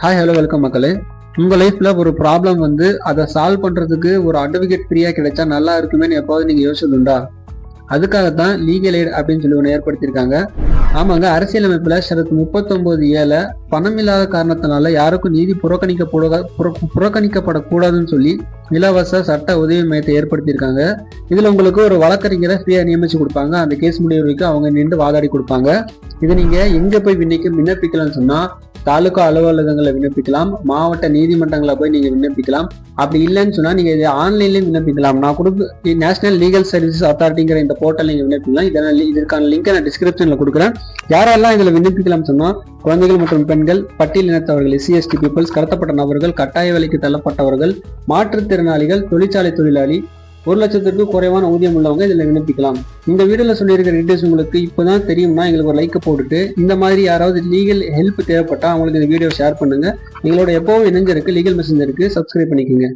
Hi hello welcome மக்களே. உங்கள் லைஃப்பில் ஒரு ப்ராப்ளம் வந்து அதை சால்வ் பண்ணுறதுக்கு ஒரு அட்வொகேட் ஃப்ரீயாக கிடைச்சா நல்லா இருக்குமேன்னு எப்போது நீங்கள் யோசிச்சதுண்டா? அதுக்காகத்தான் லீகல் எய்ட் அப்படின்னு சொல்லி ஒன்று ஏற்படுத்தியிருக்காங்க. ஆமாங்க, அரசியலமைப்பில் ஷரத்து 39(a) பணமில்லாத காரணத்தினால யாருக்கும் நீதி புறக்கணிக்கப்படக்கூடாதுன்னு சொல்லி இலவச சட்ட உதவி மையத்தை ஏற்படுத்தியிருக்காங்க. இதில் உங்களுக்கு ஒரு வழக்கறிஞரை ஃப்ரீயாக நியமிச்சு கொடுப்பாங்க. அந்த கேஸ் முடிவு வரைக்கும் அவங்க நின்று வாதாடி கொடுப்பாங்க. இது நீங்கள் எங்கே போய் விண்ணப்பிக்கலாம்னு சொன்னால் தாலுகா அலுவலகங்களை விண்ணப்பிக்கலாம், மாவட்ட நீதிமன்றங்களை போய் நீங்க விண்ணப்பிக்கலாம். அப்படி இல்லைன்னு சொன்னா நீங்க இதை ஆன்லைன்லயும் விண்ணப்பிக்கலாம். நான் கொடுக்க நேஷனல் லீகல் சர்வீசஸ் அத்தாரிட்டிங்கிற இந்த போர்ட்டல் நீங்க விண்ணப்பிக்கலாம். இதற்கான லிங்கை நான் டிஸ்கிரிப்ஷன்ல கொடுக்குறேன். யாரெல்லாம் இதுல விண்ணப்பிக்கலாம் சொன்னா குழந்தைகள் மற்றும் பெண்கள், பட்டியலினத்தவர்கள், SC/ST பீப்புள்ஸ், கடத்தப்பட்ட நபர்கள், கட்டாய வேலைக்கு தள்ளப்பட்டவர்கள், மாற்றுத்திறனாளிகள், தொழிற்சாலை தொழிலாளி, 1 லட்சத்திற்கும் குறைவான ஊதியம் உள்ளவங்க இதுல விண்ணப்பிக்கலாம். இந்த வீடியோல சொல்லியிருக்கிற டீடைல்ஸ் உங்களுக்கு இப்பதான் தெரியும்னா எங்களுக்கு ஒரு லைக் போட்டுட்டு, இந்த மாதிரி யாராவது லீகல் ஹெல்ப் தேவைப்பட்டா அவங்களுக்கு இந்த வீடியோ ஷேர் பண்ணுங்க. எங்களோட எப்பவும் இணைஞ்சிருக்கு லீகல் மெசஞ்சருக்கு சப்ஸ்கிரைப் பண்ணிக்கோங்க.